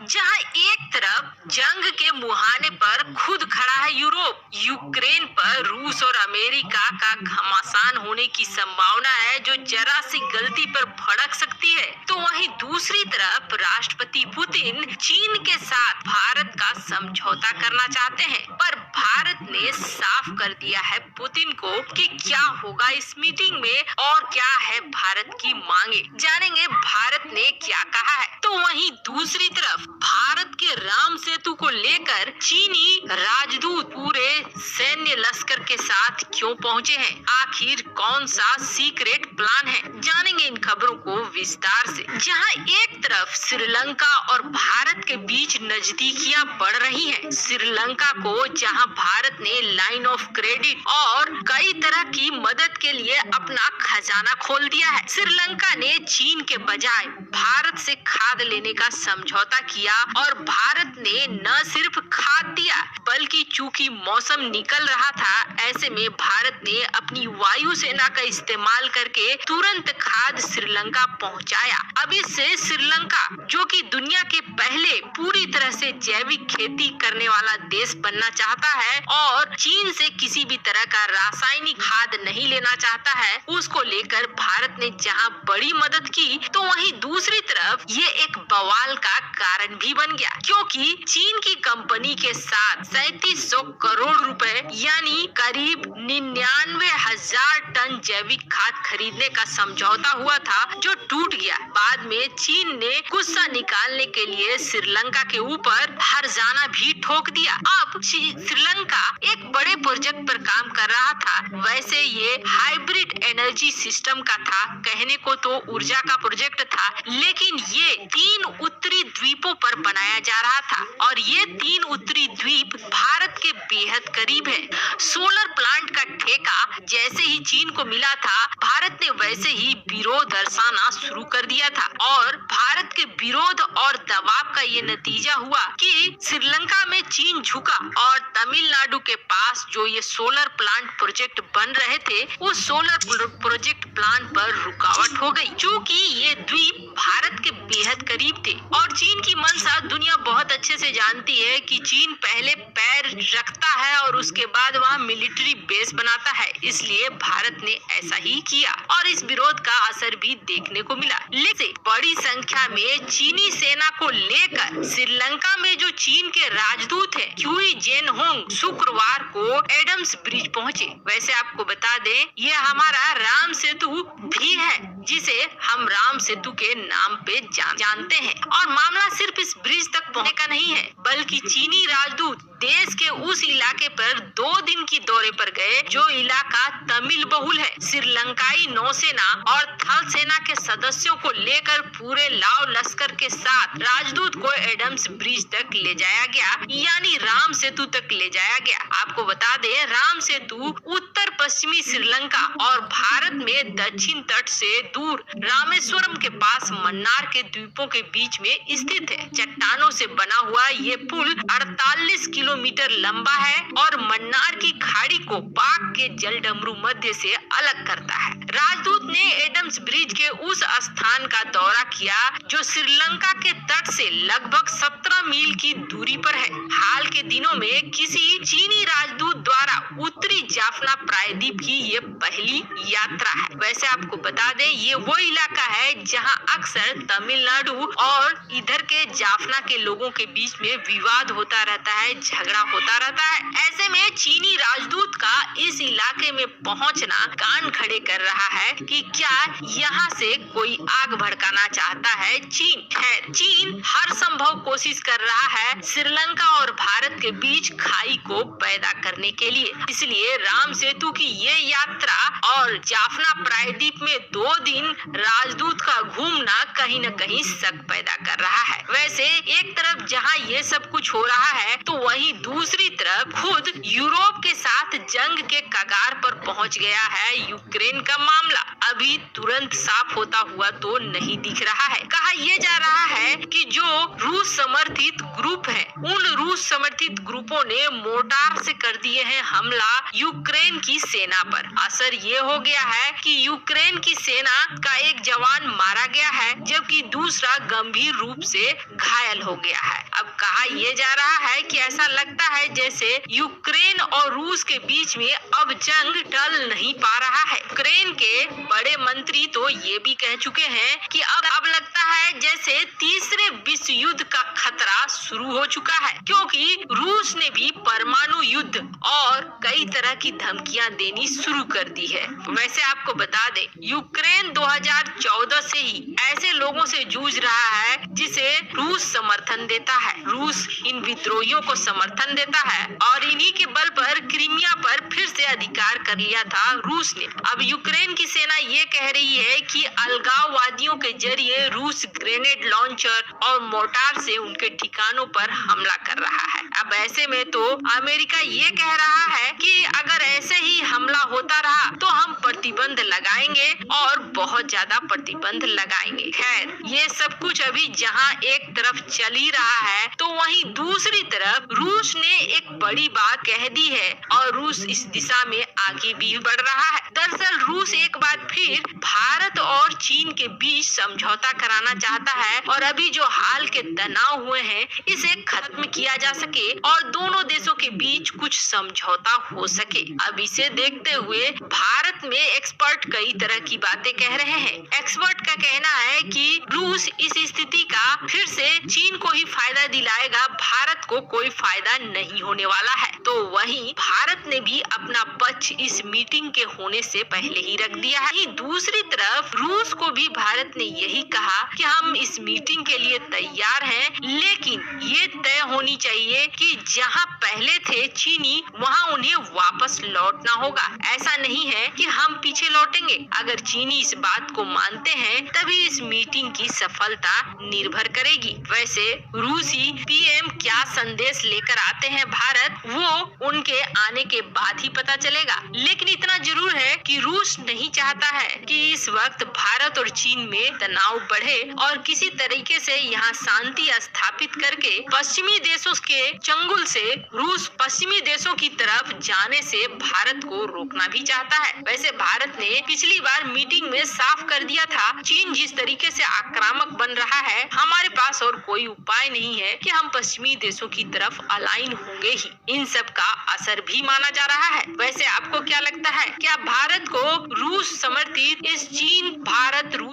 जहां एक तरफ जंग के मुहाने पर खुद खड़ा है यूरोप, यूक्रेन पर रूस और अमेरिका का घमासान होने की संभावना है जो जरा सी गलती पर भड़क सकती है, तो वहीं दूसरी तरफ राष्ट्रपति पुतिन चीन के साथ भारत का समझौता करना चाहते हैं। पर भारत ने साफ कर दिया है पुतिन को कि क्या होगा इस मीटिंग में और क्या है भारत की मांगे। जानेंगे भारत ने क्या कहा है। तो वहीं दूसरी तरफ भारत के राम सेतु को लेकर चीनी राजदूत पूरे सैन्य लश्कर के साथ क्यों पहुंचे हैं, आखिर कौन सा सीक्रेट प्लान है, जानेंगे इन खबरों को विस्तार से। जहां एक तरफ श्रीलंका और भारत के बीच नजदीकियां बढ़ रही हैं, श्रीलंका को जहां भारत ने लाइन ऑफ क्रेडिट और कई तरह की मदद के लिए अपना खजाना खोल दिया है, श्रीलंका ने चीन के बजाय भारत से खाद लेने का समझौता किया और भारत ने न सिर्फ खाद दिया बल्कि चूंकि मौसम निकल रहा था, ऐसे में भारत ने अपनी वायुसेना का इस्तेमाल करके तुरंत खाद श्रीलंका पहुंचाया। अब इससे श्रीलंका, जो कि दुनिया के पहले पूरी तरह से जैविक खेती करने वाला देश बनना चाहता है और चीन से किसी भी तरह का रासायनिक खाद नहीं लेना चाहता है, उसको लेकर भारत ने जहां बड़ी मदद की, तो वहीं दूसरी तरफ ये एक बवाल का कारण भी बन गया, क्योंकि चीन की कंपनी के साथ 3700 करोड़ रुपए यानी करीब 99,000 टन जैविक खाद खरीदने का समझौता हुआ था जो टूट गया। बाद में चीन ने गुस्सा निकालने के लिए श्रीलंका के ऊपर हर्जाना भी ठोक दिया। अब श्रीलंका एक बड़े प्रोजेक्ट पर काम कर रहा था, वैसे ये हाइब्रिड एनर्जी सिस्टम का था, कहने को तो ऊर्जा का प्रोजेक्ट था, लेकिन ये 3 उत्तरी द्वीपों पर बनाया जा रहा था और ये 3 उत्तरी द्वीप भारत के बेहद करीब है। सोलर प्लांट का ठेका जैसे ही चीन को मिला था, भारत ने वैसे ही विरोध दर्शाना शुरू कर दिया था और भारत के विरोध और दबाव का ये नतीजा हुआ कि श्रीलंका में चीन झुका और तमिलनाडु के पास जो ये सोलर प्लांट प्रोजेक्ट बन रहे थे, उस सोलर प्रोजेक्ट प्लान पर रुकावट हो गई, क्योंकि ये द्वीप भारत के बेहद करीब थे और चीन की मंशा दुनिया बहुत अच्छे से जानती है कि चीन पहले पैर रखता है और उसके बाद वहाँ मिलिट्री बेस बनाता है, इसलिए भारत ने ऐसा ही किया और इस विरोध का असर भी देखने को मिला। लेकिन बड़ी संख्या में चीनी सेना को लेकर श्रीलंका में जो चीन के राजदूत हैं, क्यूई जेन होंग, शुक्रवार को एडम्स ब्रिज पहुँचे। वैसे आपको बता दें, ये हमारा राम सेतु भी है जिसे हम राम सेतु के नाम पे जानते हैं और मामला सिर्फ इस ब्रिज तक पहुंचने का नहीं है, बल्कि चीनी राजदूत देश के उस इलाके पर 2 दिन की दौरे पर गए जो इलाका तमिल बहुल है। श्रीलंकाई नौसेना और थल सेना के सदस्यों को लेकर पूरे लाव लश्कर के साथ राजदूत को एडम्स ब्रिज तक ले जाया गया, यानी राम सेतु तक ले जाया गया। आपको बता दें, राम सेतु उत्तर पश्चिमी श्रीलंका और भारत में दक्षिण तट से दूर रामेश्वरम के पास मन्नार के द्वीपों के बीच में स्थित है। चट्टानों से बना हुआ ये पुल 48 किलोमीटर लंबा है और मन्नार की खाड़ी को पाक के जलडमरू मध्य से अलग करता है। राजदूत ने एडम्स ब्रिज के उस स्थान का दौरा किया जो श्रीलंका के तट से लगभग 17 मील की दूरी पर है। हाल के दिनों में किसी चीनी राजदूत द्वारा उत्तरी जाफना प्रायद्वीप की ये पहली यात्रा है। वैसे आपको बता दें, ये वो इलाका है जहां अक्सर तमिलनाडु और इधर के जाफना के लोगों के बीच में विवाद होता रहता है, झगड़ा होता रहता है। ऐसे में चीनी राजदूत का इस इलाके में पहुंचना कान खड़े कर रहा है कि क्या यहाँ से कोई आग भड़काना चाहता है चीन हर संभव कोशिश कर रहा है श्रीलंका और भारत के बीच खाई को पैदा करने के लिए। इसलिए राम सेतु की ये यात्रा और जाफना प्रायद्वीप में 2 दिन राजदूत का घूमना कहीं न कहीं शक पैदा कर रहा है। वैसे एक तरफ जहां ये सब कुछ हो रहा है, तो वहीं दूसरी तरफ खुद यूरोप के साथ जंग के कगार पर पहुंच गया है यूक्रेन का मामला। अभी तुरंत साफ होता हुआ तो नहीं दिख रहा है। कहा यह जा रहा है कि जो रूस समर्थित ग्रुप हैं। उन रूस समर्थित ग्रुपों ने मोर्टार से कर दिए हैं हमला यूक्रेन की सेना पर। असर ये हो गया है कि यूक्रेन की सेना का एक जवान मारा गया है, जबकि दूसरा गंभीर रूप से घायल हो गया है। अब कहा यह जा रहा है कि ऐसा लगता है जैसे यूक्रेन और रूस के बीच में अब जंग टल नहीं पा रहा है। यूक्रेन के बड़े मंत्री तो ये भी कह चुके हैं कि अब लगता है जैसे तीसरे विश्व युद्ध का खतरा शुरू हो चुका है, क्योंकि रूस ने भी परमाणु युद्ध और कई तरह की धमकियां देनी शुरू कर दी है। वैसे आपको बता दें, यूक्रेन 2014 से ही ऐसे लोगों से जूझ रहा है जिसे रूस समर्थन देता है। रूस इन विद्रोहियों को समर्थन देता है और इन्हीं के बल पर क्रीमिया पर फिर से अधिकार कर लिया था रूस ने। अब यूक्रेन की सेना ये कह रही है कि अलगाववादियों के जरिए रूस ग्रेनेड लॉन्चर और मोर्टार से उनके ठिकानों पर हमला कर रहा है। अब ऐसे में तो अमेरिका ये कह रहा है कि अगर ऐसे ही हमला होता रहा तो हम प्रतिबंध लगाएंगे और बहुत ज्यादा प्रतिबंध लगाएंगे। खैर, ये सब कुछ अभी जहां एक तरफ चल ही रहा है, तो वहीं दूसरी तरफ रूस ने एक बड़ी बात कह दी है और रूस इस दिशा में आगे भी बढ़ रहा है। दरअसल रूस एक बार फिर भारत और चीन के बीच समझौता कराना चाहता है और अभी जो हाल के तनाव हुए हैं इसे खत्म किया जा सके और दोनों देशों के बीच कुछ समझौता हो सके। अब इसे देखते हुए भारत में एक्सपर्ट कई तरह की बातें कह रहे हैं। एक्सपर्ट का कहना है कि रूस इस स्थिति का फिर से चीन को ही फायदा दिलाएगा, भारत को कोई फायदा नहीं होने वाला है। तो वहीं भारत ने भी अपना पक्ष इस मीटिंग के होने से पहले ही रख दिया है। दूसरी तरफ रूस को भी भारत ने यही कहा कि हम इस मीटिंग के लिए तैयार हैं, लेकिन ये तय होनी चाहिए कि जहां पहले थे चीनी वहां उन्हें वापस लौटना होगा। ऐसा नहीं है कि हम पीछे लौटेंगे। अगर चीनी इस बात को मानते हैं तभी इस मीटिंग की सफलता निर्भर करेगी। वैसे रूसी पीएम क्या संदेश लेकर आते हैं भारत, वो उनके आने के बाद ही पता चलेगा। लेकिन इतना जरूर है कि रूस नहीं चाहता है कि इस वक्त भारत और चीन में तनाव बढ़े और किसी तरीके से यहाँ शांति स्थापित करके पश्चिमी देशों के चंगुल से रूस पश्चिमी देशों की तरफ जाने से भारत को रोकना भी चाहता है। वैसे भारत ने पिछली बार मीटिंग में साफ कर दिया था, चीन जिस तरीके से आक्रामक बन रहा है, हमारे पास और कोई उपाय नहीं है कि हम पश्चिमी देशों की तरफ अलाइन होंगे ही। इन सब का असर भी माना जा रहा है। वैसे आपको क्या लगता है, क्या भारत को रूस समर्थित इस चीन भारत रूस